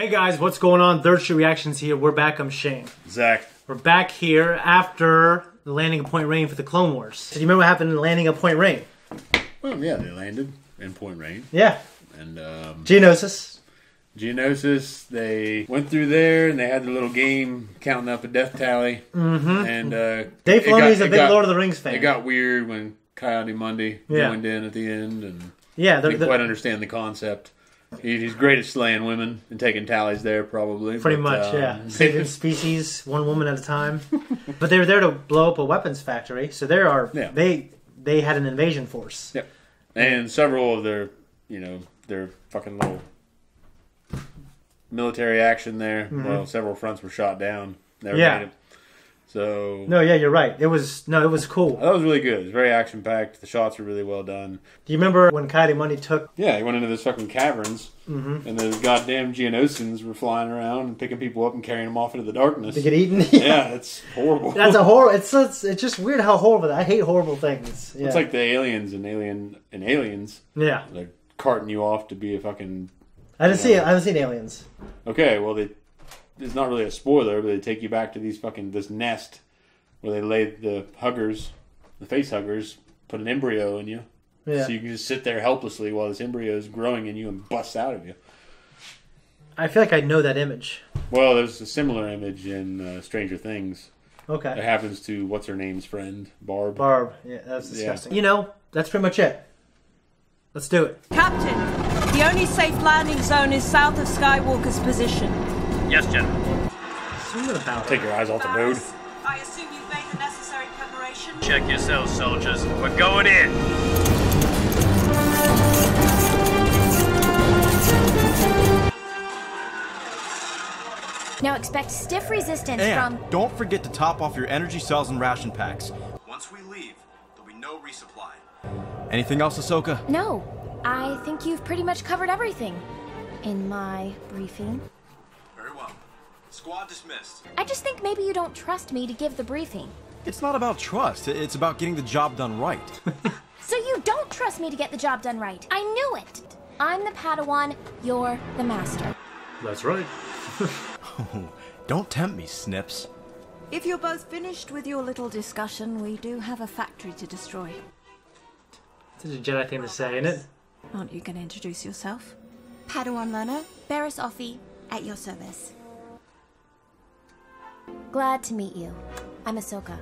Hey guys, what's going on? Third Street Reactions here. We're back. I'm Shane. Zakk. We're back here after the landing of Point Rain for the Clone Wars. So do you remember what happened in the landing of Point Rain? Well, yeah, they landed in Point Rain. Yeah. And Geonosis. Geonosis, they went through there and they had the little game counting up a death tally. Mm-hmm. And Dave Filoni's a big Lord of the Rings fan. It got weird when Coyote joined in at the end, and didn't quite understand the concept. He's great at slaying women and taking tallies there, probably. Pretty much, yeah. Saving species, one woman at a time. But they were there to blow up a weapons factory, so they had an invasion force. Yep. And several of their, their fucking little military action there. Mm-hmm. Well, several fronts were shot down. Never made it. So no, yeah, you're right. It was cool. That was really good. It was very action packed. The shots were really well done. Do you remember when Coyote Money took? Yeah, he went into those fucking caverns, and those goddamn Geonosians were flying around and picking people up and carrying them off into the darkness to get eaten. Yeah, it's horrible. That's a horror. It's just weird how horrible. I hate horrible things. Yeah. It's like the aliens and Aliens. Yeah, they're carting you off to be a fucking. I haven't seen Aliens. Okay, well it's not really a spoiler, but they take you back to this nest where they lay the face huggers, put an embryo in you. Yeah. So you can just sit there helplessly while this embryo is growing in you and busts out of you. I feel like I know that image. Well, there's a similar image in Stranger Things. Okay. It happens to what's-her-name's friend, Barb. Barb, yeah, that's disgusting. Yeah. That's pretty much it. Let's do it. Captain, the only safe landing zone is south of Skywalker's position. Yes, General. Take your eyes off the road. I assume you've made the necessary preparation? Check yourselves, soldiers. We're going in. Now expect stiff resistance and from... don't forget to top off your energy cells and ration packs. Once we leave, there'll be no resupply. Anything else, Ahsoka? No. I think you've pretty much covered everything in my briefing. Very well. Squad dismissed. I just think maybe you don't trust me to give the briefing. It's not about trust. It's about getting the job done right. So you don't trust me to get the job done right. I knew it. I'm the Padawan. You're the Master. That's right. Don't tempt me, Snips. If you're both finished with your little discussion, we do have a factory to destroy. This is a Jedi thing to say, isn't it? Aren't you going to introduce yourself? Padawan learner, Barriss Offee, at your service. Glad to meet you. I'm Ahsoka.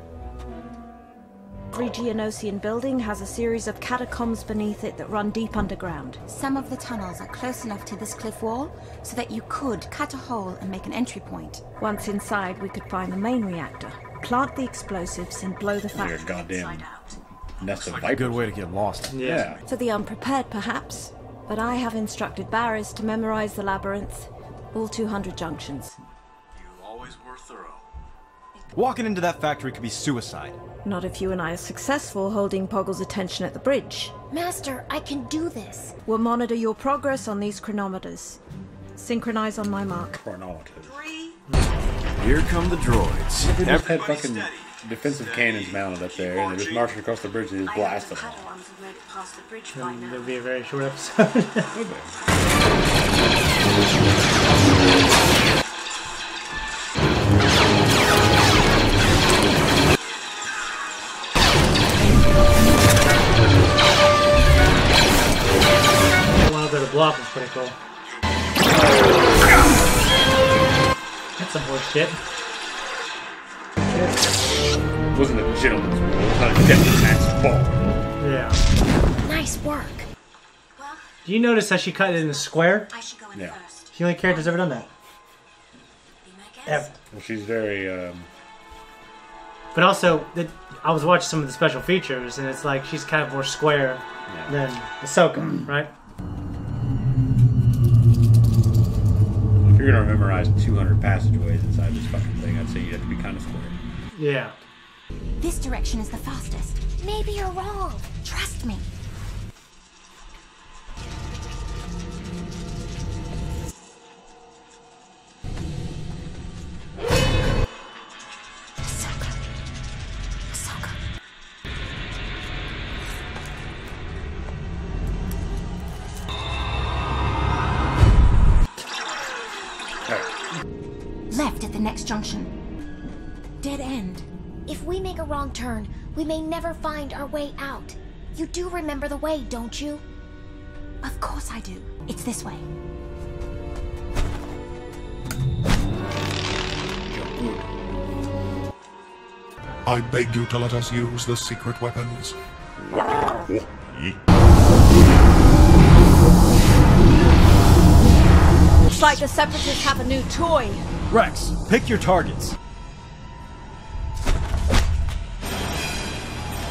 Every Geonosian building has a series of catacombs beneath it that run deep underground. Some of the tunnels are close enough to this cliff wall so that you could cut a hole and make an entry point. Once inside, we could find the main reactor, plant the explosives, and blow the factory goddamn inside out. Nest of Like vipers. a good way to get lost. Yeah. For the unprepared, perhaps. But I have instructed Barriss to memorize the labyrinth, all 200 junctions. You always were thorough. Walking into that factory could be suicide. Not if you and I are successful holding Poggle's attention at the bridge. Master, I can do this. We'll monitor your progress on these chronometers. Synchronize on my mark. Chronological. 3. Here come the droids. They just had fucking defensive cannons mounted up there, and they're just marching across the bridge and just blasting them. It'll be a very short episode. The block is pretty cool. That's some horse shit. It wasn't a gentleman's rule. It was not a gentleman's fault. Yeah. Nice work. Well, do you notice that she cut it in a square? I should go in first. She's the only character who's ever done that. Be my guest. Ever. Well, she's very, But also, I was watching some of the special features, and it's like she's kind of more square than Ahsoka, right? If you're gonna memorize 200 passageways inside this fucking thing, I'd say you have to be kind of square. Yeah. This direction is the fastest. Maybe you're wrong. Trust me. the next junction. Dead end. If we make a wrong turn, we may never find our way out. You do remember the way, don't you? Of course I do. It's this way. I beg you to let us use the secret weapons. Looks like the Separatists have a new toy. Rex, pick your targets.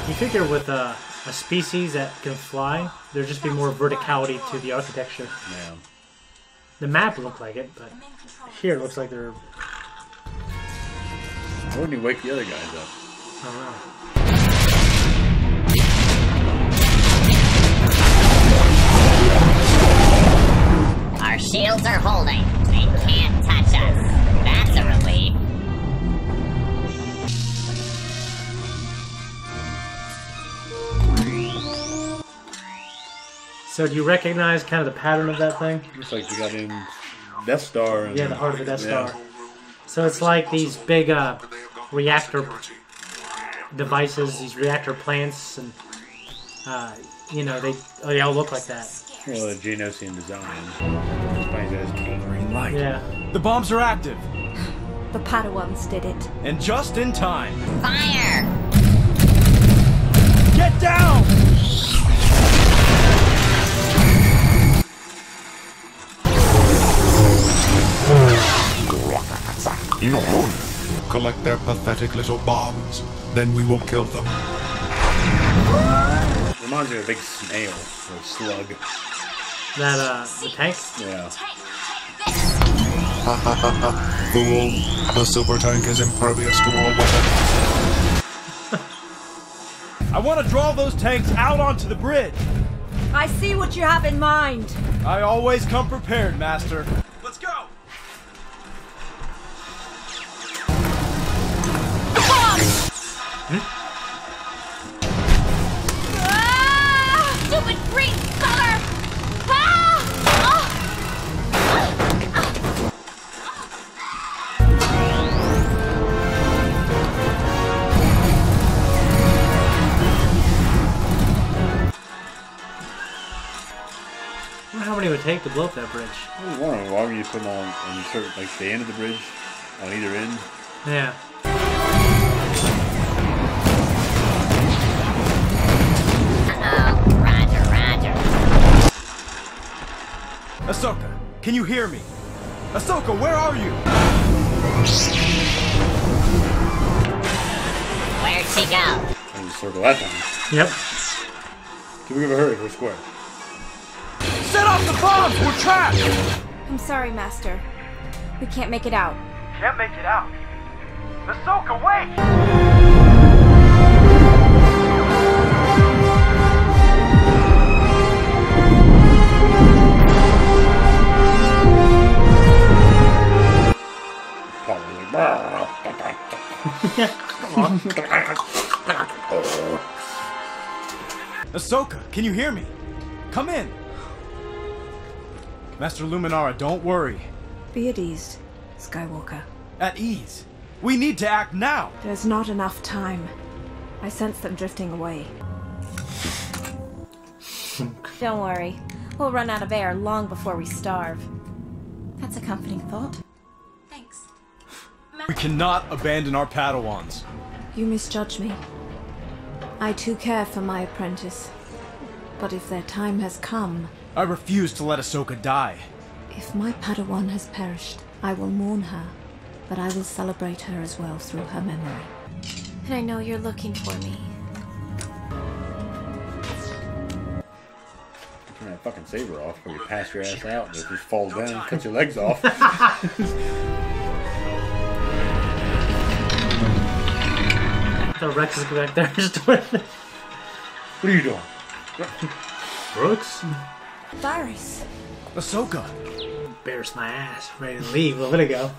You figure with a species that can fly, there'd just be more verticality to the architecture. Yeah. The map looked like it, but here it looks like they're... Why wouldn't he wake the other guys up? I don't know. Our shields are holding. They can't touch us. That's a relief. So do you recognize kind of the pattern of that thing? Looks like you got in Death Star. And, yeah, the heart of the Death Star. So it's like these big reactor devices, these reactor plants, and you know, they all look like that. Well, the Geonosian design. Green light. Yeah. The bombs are active. The Padawans did it. And just in time. Fire! Get down! Collect their pathetic little bombs, then we will kill them. Reminds me of a big snail or slug. That, the tank? Yeah. Fool, the silver tank is impervious to all weapons. I want to draw those tanks out onto the bridge. I see what you have in mind. I always come prepared, Master. Let's go! Stupid green color! I wonder how many it would take to blow up that bridge. I was wondering why were you putting on certain, like the end of the bridge on either end? Yeah. Roger, roger. Ahsoka, can you hear me? Ahsoka, where are you? Where'd she go? I just circle that time. Yep. Can we give a hurry? We're square. Set off the bombs! We're trapped! I'm sorry, Master. We can't make it out. Can't make it out. Ahsoka, wait! Ahsoka, can you hear me? Come in. Master Luminara, don't worry. Be at ease, Skywalker. At ease. We need to act now. There's not enough time. I sense them drifting away. Don't worry. We'll run out of air long before we starve. That's a comforting thought. Thanks. We cannot abandon our Padawans. You misjudge me. I too care for my apprentice. But if their time has come... I refuse to let Ahsoka die. If my Padawan has perished, I will mourn her. But I will celebrate her as well through her memory. And I know you're looking for me. Turn that fucking saber off before you pass your ass out and it just falls down and cuts your legs off. So Rex is back there just doing it. What are you doing? Brooks? Varys. Ahsoka. Embarrassed my ass. Ready to leave a little bit ago.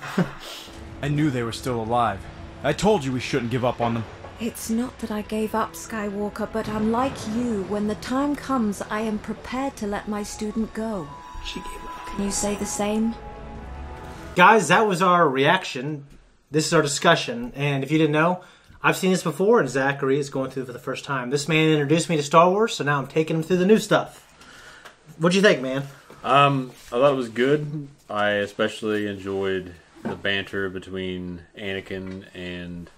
I knew they were still alive. I told you we shouldn't give up on them. It's not that I gave up, Skywalker, but unlike you, when the time comes, I am prepared to let my student go. She gave up. Can you say the same? Guys, that was our reaction this is our discussion. And if you didn't know, I've seen this before, and Zachary is going through it for the first time. This man introduced me to Star Wars, so now I'm taking him through the new stuff. What'd you think, man? I thought it was good. I especially enjoyed the banter between Anakin and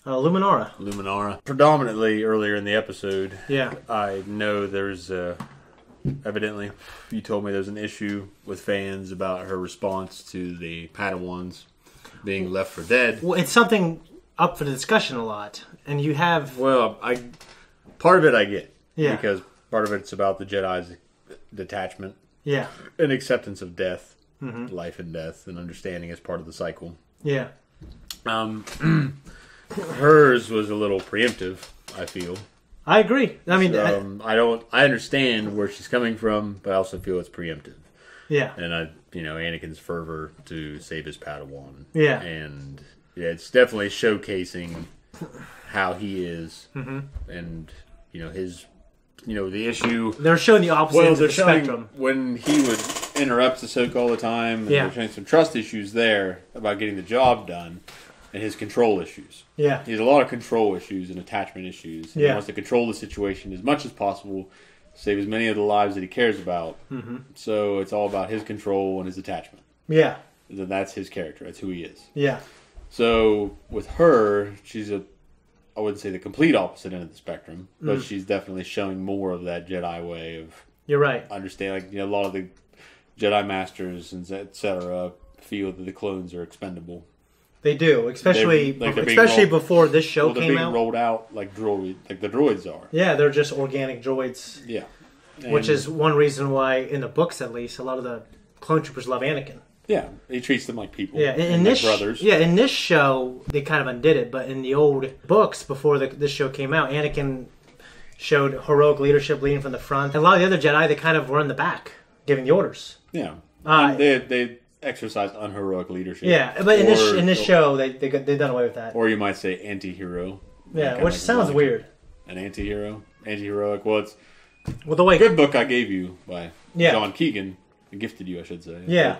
Luminara. Predominantly earlier in the episode. Yeah. I know there's evidently, you told me there's an issue with fans about her response to the Padawans being left for dead. Well, it's something up for the discussion a lot, and you have... Well, part of it I get. Yeah. Because part of it's about the Jedi's detachment. Yeah. And acceptance of death. Mm-hmm. Life and death, and understanding as part of the cycle. Yeah. Hers was a little preemptive, I feel. I agree. I mean... I understand where she's coming from, but I also feel it's preemptive. Yeah. And Anakin's fervor to save his Padawan. Yeah. And it's definitely showcasing how he is, mm-hmm. and his, the issue. They're showing the opposite end of the spectrum. When he would interrupt Ahsoka all the time, and they're showing some trust issues there about getting the job done, and his control issues. Yeah. He has a lot of control issues and attachment issues. And he wants to control the situation as much as possible, save as many of the lives that he cares about. Mm-hmm. So it's all about his control and his attachment. Yeah. That's his character. That's who he is. Yeah. So with her, she's I wouldn't say the complete opposite end of the spectrum, but she's definitely showing more of that Jedi way of... You're right. Understanding, a lot of the Jedi Masters and etc. feel that the clones are expendable. They do, especially before this show came being out. Rolled out like the droids are. Yeah, they're just organic droids. Yeah, which is one reason why, in the books at least, a lot of the clone troopers love Anakin. Yeah, he treats them like people. Yeah, in this brothers. Yeah, in this show they kind of undid it, but in the old books before this show came out, Anakin showed heroic leadership leading from the front. And a lot of the other Jedi, they kind of were in the back, giving the orders. Yeah, they exercise unheroic leadership. Yeah, but in this show, they've done away with that. Or you might say anti-hero. Yeah, which sounds weird. An anti-hero, anti-heroic. Well, it's the way good book I gave you by John Keegan, gifted you, I should say. Yeah,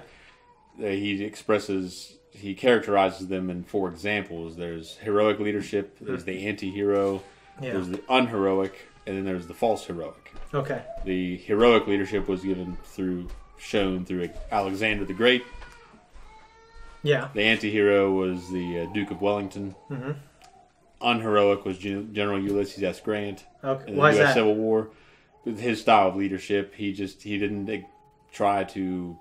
he characterizes them in 4 examples. There's heroic leadership. There's the anti-hero. Yeah. There's the unheroic, and then there's the false heroic. Okay. The heroic leadership was shown through Alexander the Great. Yeah. The anti-hero was the Duke of Wellington. Mm-hmm. Unheroic was General Ulysses S. Grant. Okay. In the U.S. Civil War. With his style of leadership, he didn't try to,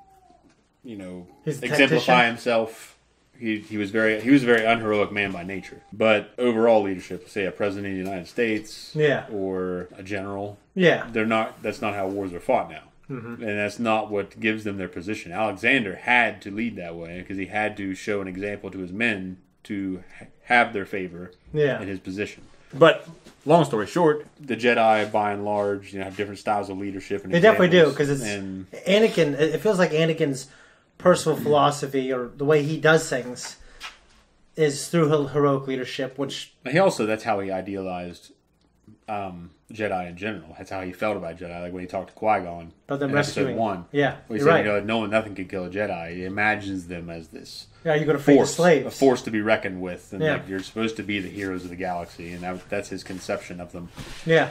exemplify himself. He was a very unheroic man by nature. But overall leadership, say a president of the United States, or a general, that's not how wars are fought now. Mm-hmm. And that's not what gives them their position. Alexander had to lead that way because he had to show an example to his men to have their favor in his position. But long story short, the Jedi, by and large, have different styles of leadership. And they definitely do, because it's Anakin. It feels like Anakin's personal philosophy, or the way he does things, is through heroic leadership. Which that's how he idealized Jedi in general. That's how he felt about Jedi. Like when he talked to Qui-Gon about them in rescuing. Episode 1. Yeah, he said, nothing can kill a Jedi. He imagines them as this. Yeah, you're going to free the slaves. A force to be reckoned with, and you're supposed to be the heroes of the galaxy, and that's his conception of them. Yeah,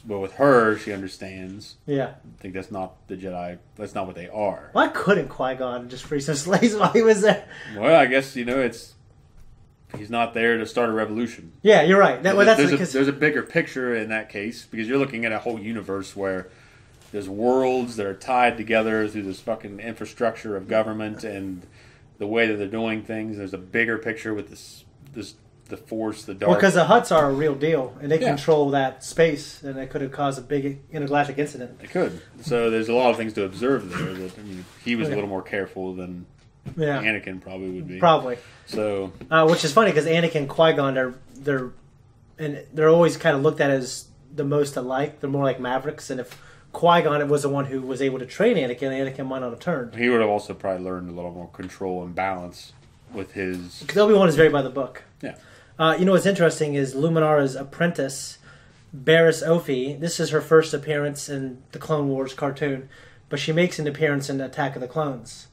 but with her, she understands. Yeah, I think that's not the Jedi. That's not what they are. Why couldn't Qui-Gon just free some slaves while he was there? Well, I guess he's not there to start a revolution. Yeah, you're right. There's a bigger picture in that case, because you're looking at a whole universe where there's worlds that are tied together through this fucking infrastructure of government and the way that they're doing things. There's a bigger picture with the Force, the dark. Well, because the Hutts are a real deal, and they control that space, and it could have caused a big intergalactic incident. It could. So there's a lot of things to observe there. That he was a little more careful than Anakin probably would be. Probably. So, which is funny because Anakin and Qui-Gon they're always kind of looked at as the most alike. They're more like mavericks, and if Qui-Gon was the one who was able to train Anakin might not have turned. He would have also probably learned a little more control and balance with his. Because Obi-Wan is very by the book. Yeah. What's interesting is Luminara's apprentice, Barriss Offee. This is her first appearance in the Clone Wars cartoon, but she makes an appearance in Attack of the Clones.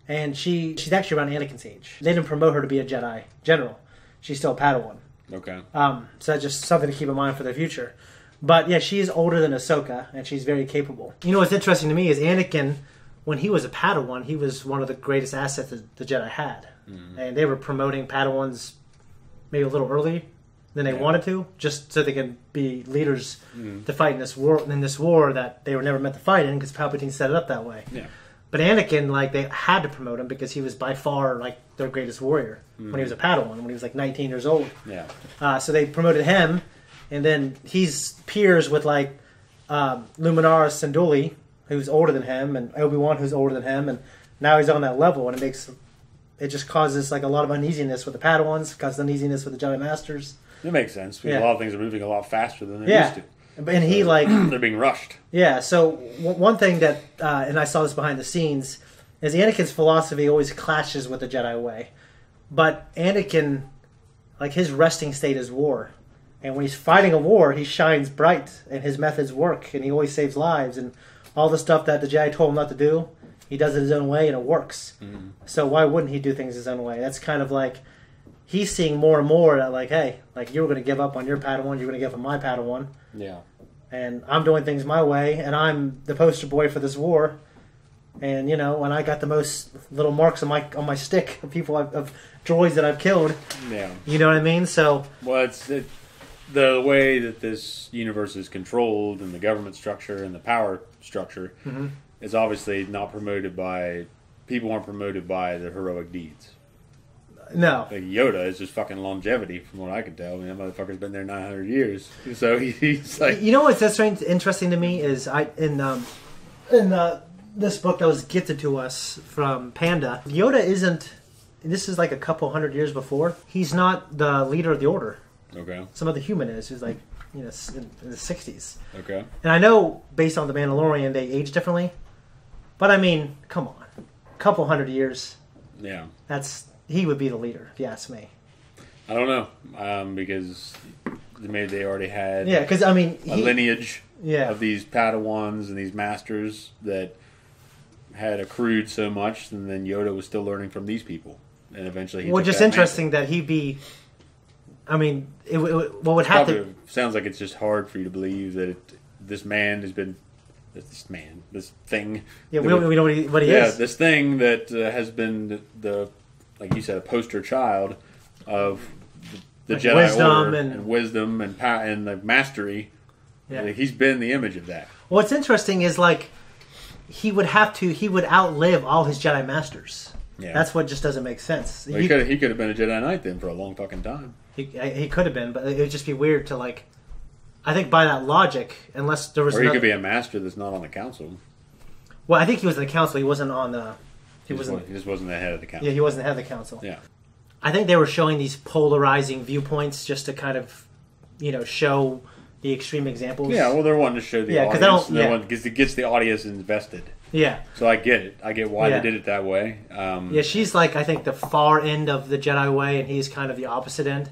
and she's actually around Anakin's age. They didn't promote her to be a Jedi general. She's still a Padawan. Okay. So that's just something to keep in mind for the future. But yeah, she is older than Ahsoka, and she's very capable. You know what's interesting to me is Anakin, when he was a Padawan, he was one of the greatest assets that the Jedi had. And they were promoting Padawans maybe a little early than they wanted to, just so they can be leaders to fight in this war that they were never meant to fight in, because Palpatine set it up that way. Yeah. But Anakin, like, they had to promote him because he was by far like their greatest warrior when he was a Padawan, when he was like 19 years old. Yeah. So they promoted him, and then he's peers with like Luminara Syndulla, who's older than him, and Obi-Wan, who's older than him, and now he's on that level, and it just causes like a lot of uneasiness with the Padawans, causes uneasiness with the Jedi Masters. It makes sense. Because a lot of things are moving a lot faster than they used to. And he like they're being rushed. Yeah. So one thing that, and I saw this behind the scenes, is Anakin's philosophy always clashes with the Jedi way. But Anakin, like, his resting state is war, and when he's fighting a war, he shines bright, and his methods work, and he always saves lives, and all the stuff that the Jedi told him not to do, he does it his own way, and it works. So why wouldn't he do things his own way? That's kind of like, he's seeing more and more that, like, hey, like, you're going to give up on your Padawan, you're going to give up on my Padawan. Yeah. And I'm doing things my way, and I'm the poster boy for this war. And, you know, when I got the most little marks on my stick of people, of droids that I've killed. Yeah. You know what I mean? So. Well, the way that this universe is controlled, and the government structure and the power structure is obviously not promoted by, people aren't promoted by the heroic deeds. No. Like Yoda is just fucking longevity, from what I can tell. I mean, that motherfucker's been there 900 years. So he's like... You know what's interesting to me is, in this book that was gifted to us from Panda, Yoda isn't... This is like a couple hundred years before. He's not the leader of the Order. Okay. Some other human is, who's like, you know, in the 60s. Okay. And I know, based on The Mandalorian, they age differently. But I mean, come on. A couple hundred years. Yeah. He would be the leader, if you ask me. I don't know, because maybe they already had because, I mean, a lineage of these Padawans and these masters that had accrued so much, and then Yoda was still learning from these people. And eventually he took just that interesting mantle. that he'd be... I mean, what would have to... Sounds like it's just hard for you to believe that this man has been... This thing... Yeah, we don't know what he is. Yeah, this thing that has been the... Like you said, a poster child of the like Jedi wisdom Order and wisdom and power and the mastery. Yeah. Like, he's been the image of that. What's interesting is, like, he would outlive all his Jedi Masters. Yeah. That's what just doesn't make sense. Well, he could have been a Jedi Knight then for a long fucking time. He could have been, but it would just be weird to, like... I think by that logic, unless there was... Or he could be a master that's not on the council. Well, I think he was in the council. He wasn't on the... He just wasn't the head of the council. Yeah, he wasn't the head of the council. Yeah. I think they were showing these polarizing viewpoints just to kind of, you know, show the extreme examples. Yeah, well, they're wanting to show the audience. Because it gets the audience invested. Yeah. So I get it. I get why they did it that way. She's like, I think, the far end of the Jedi way, and he's kind of the opposite end.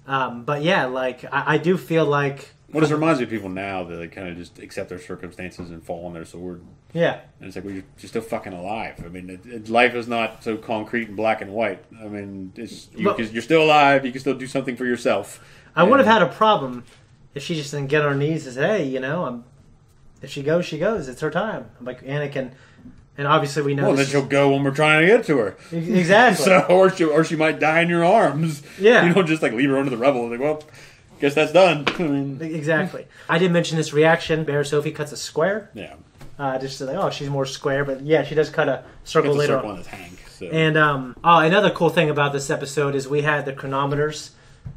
But yeah, like, I do feel like... Well, this reminds me of people now that they kind of just accept their circumstances and fall on their sword. Yeah. And it's like, well, you're still fucking alive. I mean, life is not so concrete and black and white. I mean, you're still alive. You can still do something for yourself. I would have had a problem if she just didn't get on her knees and say, hey, you know, if she goes, she goes. It's her time. I'm like, Anakin... And obviously we know... Well, then she'll go when we're trying to get to her. Exactly. So, or she might die in your arms. Yeah. You don't just, like, leave her under the rubble. Like, well... Guess that's done. I mean, exactly. I did mention this reaction. Bear Sophie cuts a square. Yeah. Just like, oh, she's more square, but yeah, she does cut a circle later on the tank. So. And another cool thing about this episode is we had the chronometers.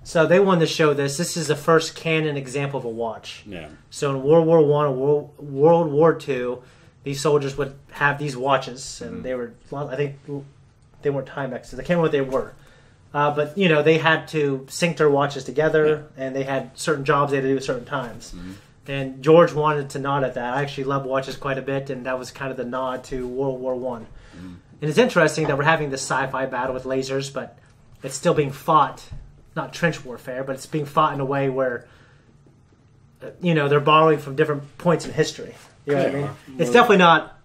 So they wanted to show this. This is the first canon example of a watch. Yeah. So in World War I and World War II, these soldiers would have these watches, and they were, I think, they weren't Timexes. I can't remember what they were. But, you know, they had to sync their watches together, and they had certain jobs they had to do at certain times. Mm-hmm. And George wanted to nod at that. I actually love watches quite a bit, and that was kind of the nod to World War I. Mm-hmm. And it's interesting that we're having this sci-fi battle with lasers, but it's still being fought, not trench warfare, but it's being fought in a way where, you know, they're borrowing from different points in history. You know what I mean? It's definitely not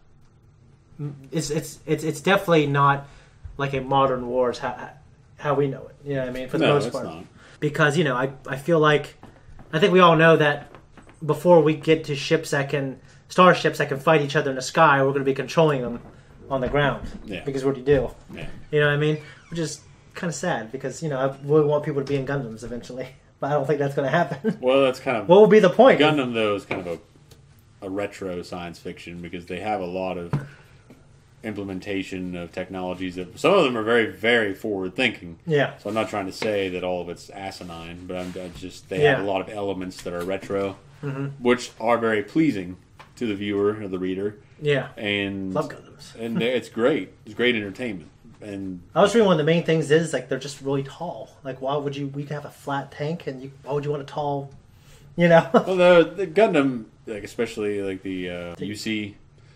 it's definitely not like a modern war is how we know it. You know what I mean? For the most part. Not. Because, I feel like, I think we all know that before we get to starships that can fight each other in the sky, we're going to be controlling them on the ground. Yeah. Because what do you do? Yeah. You know what I mean? Which is kind of sad because, I really want people to be in Gundams eventually. But I don't think that's going to happen. Well, that's kind of... What will be the point? Gundam, though, is kind of a retro science fiction because they have a lot of implementation of technologies that some of them are very, very forward thinking. Yeah. So I'm not trying to say that all of it's asinine, but they have a lot of elements that are retro, which are very pleasing to the viewer or the reader. Yeah. And love Gundams. And it's great. It's great entertainment. And I was reading one of the main things is like they're just really tall. Like why would we could have a flat tank and why would you want a tall, Well, the Gundam, like especially like the UC.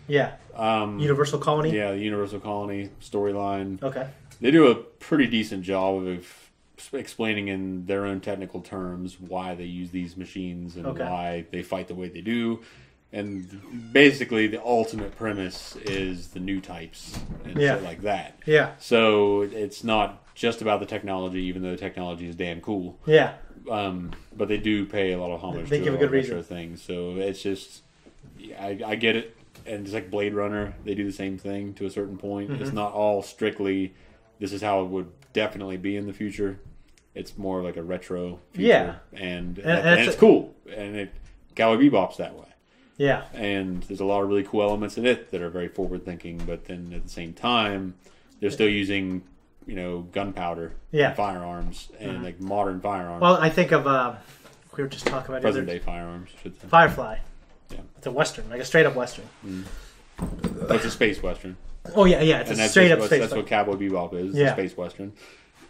Yeah. Universal Colony? Yeah, the Universal Colony storyline. Okay. They do a pretty decent job of explaining in their own technical terms why they use these machines and why they fight the way they do. And basically the ultimate premise is the new types and shit like that. Yeah. So it's not just about the technology, even though the technology is damn cool. Yeah. But they do pay a lot of homage to a lot of retro things. So it's just, I get it. And it's like Blade Runner, they do the same thing to a certain point. It's not all strictly, this is how it would definitely be in the future. It's more like a retro future. Yeah. And it's cool. And Cowboy Bebop's that way. Yeah. And there's a lot of really cool elements in it that are very forward thinking, but then at the same time, they're still using, gunpowder and firearms and like modern firearms. Well, I think of, we were just talking about present day firearms. Firefly. Yeah. It's a Western, like a straight up Western. It's a space Western. Oh, yeah, it's a straight up space That's what Cowboy Bebop is. It's a space Western.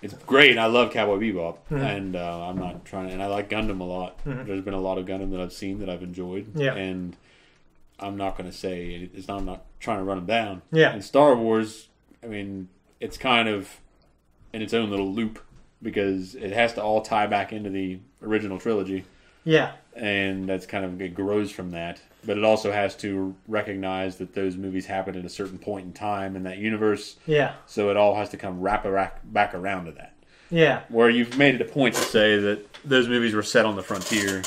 It's great, and I love Cowboy Bebop, and I'm not trying, and I like Gundam a lot. There's been a lot of Gundam that I've seen that I've enjoyed, and I'm not going to say, I'm not trying to run them down. Yeah. And Star Wars, I mean, it's kind of in its own little loop, because it has to all tie back into the original trilogy. Yeah. And that's kind of, it grows from that. But it also has to recognize that those movies happened at a certain point in time in that universe. Yeah. So it all has to come back around to that. Yeah. Where you've made it a point to say that those movies were set on the frontier.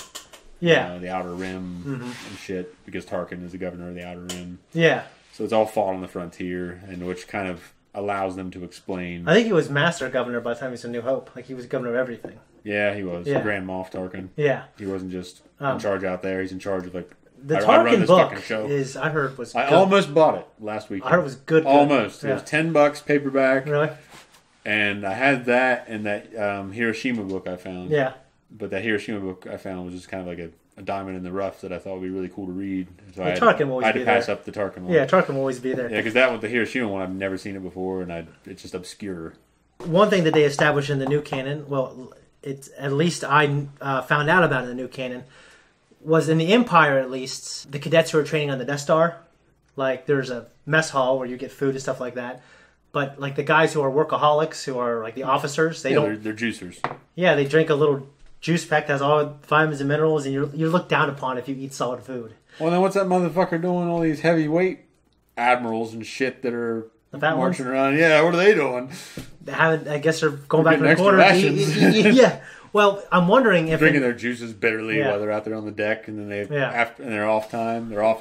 Yeah. The Outer Rim and shit, because Tarkin is the governor of the Outer Rim. Yeah. So it's all fought on the frontier, and which kind of allows them to explain. I think he was Master Governor by the time he was in New Hope. Like he was governor of everything. Yeah, he was. Grand Moff Tarkin. Yeah. He wasn't just in charge out there. He's in charge of like... The Tarkin book I heard was good. I almost bought it last weekend. I heard it was good. Almost. Yeah. It was $10 paperback. Really? And I had that and that Hiroshima book I found. Yeah. But that Hiroshima book I found was just kind of like a diamond in the rough that I thought would be really cool to read. So I had to pass up the Tarkin one. Yeah, Tarkin will always be there. Yeah, because that one, the Hiroshima one, I've never seen it before, and it's just obscure. One thing that they established in the new canon, well, it's at least I found out about in the new canon, was in the Empire, at least, the cadets who are training on the Death Star, like there's a mess hall where you get food and stuff like that. But like the guys who are workaholics, who are like the officers, they're juicers. Yeah, they drink a little juice pack that has all vitamins and minerals, and you're looked down upon if you eat solid food. Well, then what's that motherfucker doing? All these heavyweight admirals and shit that are marching around. Yeah, what are they doing? I guess they're going back to the quarter. Yeah. Well, I'm wondering if drinking their juices bitterly while they're out there on the deck, and then after they're off time, they're off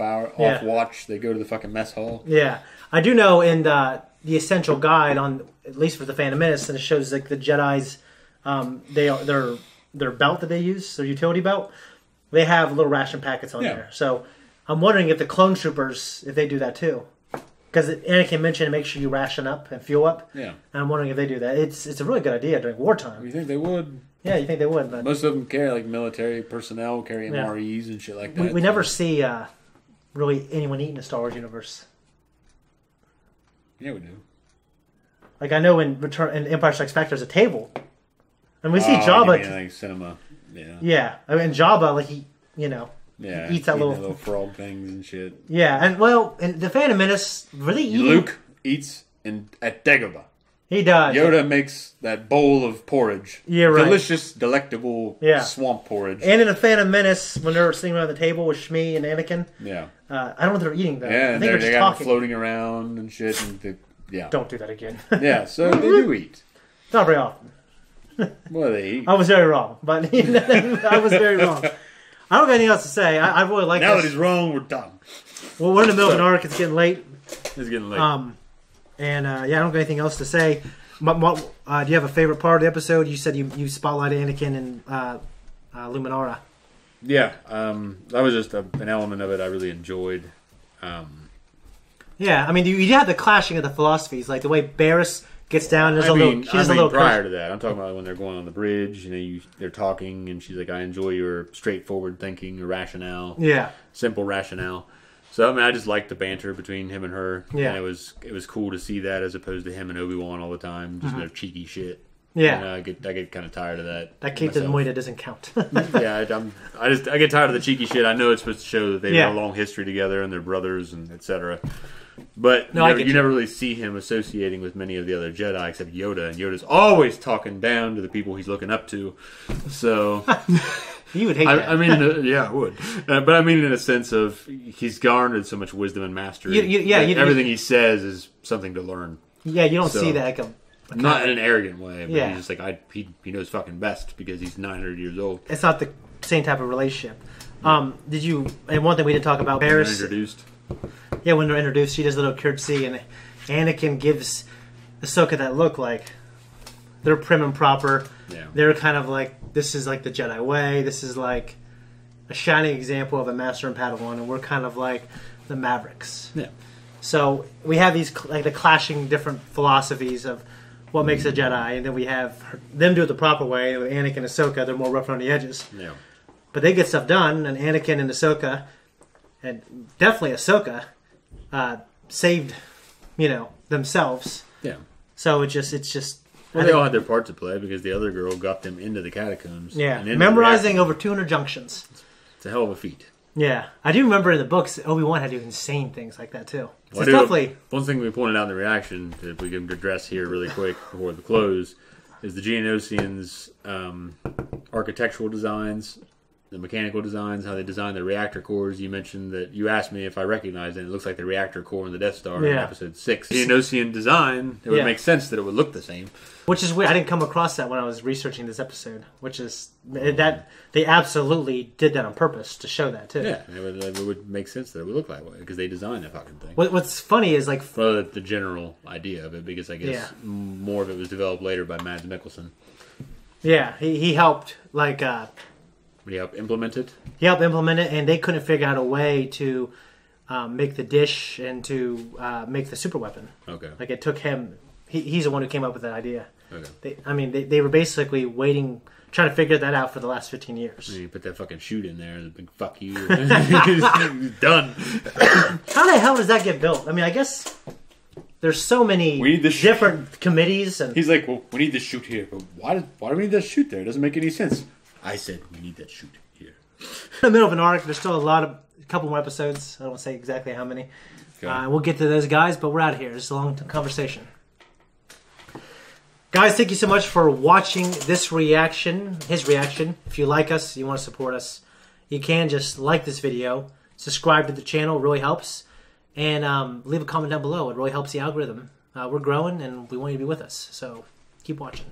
watch. They go to the fucking mess hall. Yeah, I do know in the Essential Guide on at least for the Phantom Menace, and it shows like the Jedi's their belt that they use, their utility belt. They have little ration packets on there. So I'm wondering if the clone troopers if they do that too. Because Anakin mentioned make sure you ration up and fuel up. Yeah. And I'm wondering if they do that. It's a really good idea during wartime. You think they would? Yeah, you think they would. But most of them carry, like military personnel, carry MREs and shit like that. We never see really anyone eat in the Star Wars universe. Yeah, we do. Like, I know in Empire Strikes Back, there's a table. And we see Jabba. You mean, like cinema. Yeah. Yeah. I mean, Jabba, like, he eats that little frog things and shit. Yeah, and well, in the Phantom Menace, really eating... Luke eats at Dagobah. He does. Yoda makes that bowl of porridge. Yeah, right. Delicious, delectable swamp porridge. And in The Phantom Menace, when they're sitting around the table with Shmi and Anakin. Yeah. I don't know if they're eating though. Yeah, I and think they just got talking. floating around and shit. And Don't do that again. Yeah, so they do eat. Not very often. Well, they eat. I was very wrong, but I was very wrong. I don't got anything else to say. I really like now this. that he's wrong, we're done. Well, we're in the middle of an arc. It's getting late. It's getting late. I don't got anything else to say. Do you have a favorite part of the episode? You said you spotlighted Anakin and Luminara. Yeah, that was just an element of it I really enjoyed. Yeah, I mean, you had the clashing of the philosophies, like the way Barriss gets down. There's a little prior to that, I'm talking about when they're going on the bridge. They're talking, and she's like, "I enjoy your straightforward thinking, your rationale, simple rationale." So I mean, I just liked the banter between him and her. Yeah, and it was cool to see that as opposed to him and Obi-Wan all the time, just their cheeky shit. Yeah, and I get kind of tired of that. That Kate Moida doesn't count. Yeah, I get tired of the cheeky shit. I know it's supposed to show that they have a long history together and they're brothers and etc. But you never really see him associating with many of the other Jedi except Yoda, and Yoda's always talking down to the people he's looking up to. So you would hate that. I mean, yeah, I would. But I mean, in a sense of he's garnered so much wisdom and mastery. Everything he says is something to learn. Yeah, you don't see that like not in an arrogant way, but he's just like he knows fucking best because he's 900 years old. It's not the same type of relationship. Did you? And one thing we didn't talk about, Barriss introduced. Yeah, when they're introduced, she does a little curtsy, and Anakin gives Ahsoka that look like they're prim and proper. Yeah. They're kind of like, this is like the Jedi way. This is like a shining example of a master and Padawan, and we're kind of like the Mavericks. Yeah. So we have these like the clashing different philosophies of what makes a Jedi, and then we have them do it the proper way. With Anakin and Ahsoka, they're more rough around the edges. Yeah. But they get stuff done, and Anakin and Ahsoka, and definitely Ahsoka, saved, themselves. Yeah. So it's just. Well, they all had their part to play because the other girl got them into the catacombs. Yeah. Memorizing over 200 junctions. It's a hell of a feat. Yeah. I do remember in the books, Obi-Wan had to do insane things like that too. So well, definitely. One thing we pointed out in the reaction, that we can address here really quick before the close, is the Geonosians' architectural designs, the mechanical designs, how they design the reactor cores. You mentioned that you asked me if I recognized it. It looks like the reactor core in the Death Star in Episode 6. Geonosian design, it would make sense that it would look the same. Which is weird. I didn't come across that when I was researching this episode. Which is that they absolutely did that on purpose to show that too. Yeah, it would make sense that it would look that way because they designed that fucking thing. What's funny is like the general idea of it, because I guess more of it was developed later by Mads Mikkelsen. Yeah, he helped like. He helped implement it? He helped implement it, and they couldn't figure out a way to make the dish and to make the super weapon. Okay. Like it took him. He's the one who came up with that idea. Okay. They were basically waiting, trying to figure that out for the last 15 years. And you put that fucking chute in there, and a big fuck you. He's done. How the hell does that get built? I mean, I guess there's so many different committees. And he's like, well, we need this chute here. But why do we need that chute there? It doesn't make any sense. I said we need that chute here. In the middle of an arc, there's still a couple more episodes. I don't want to say exactly how many. Okay. We'll get to those guys, but we're out of here. It's a long conversation. Guys, thank you so much for watching this reaction, his reaction. If you like us, you want to support us, you can just like this video, subscribe to the channel, it really helps, and leave a comment down below. It really helps the algorithm. We're growing, and we want you to be with us, so keep watching.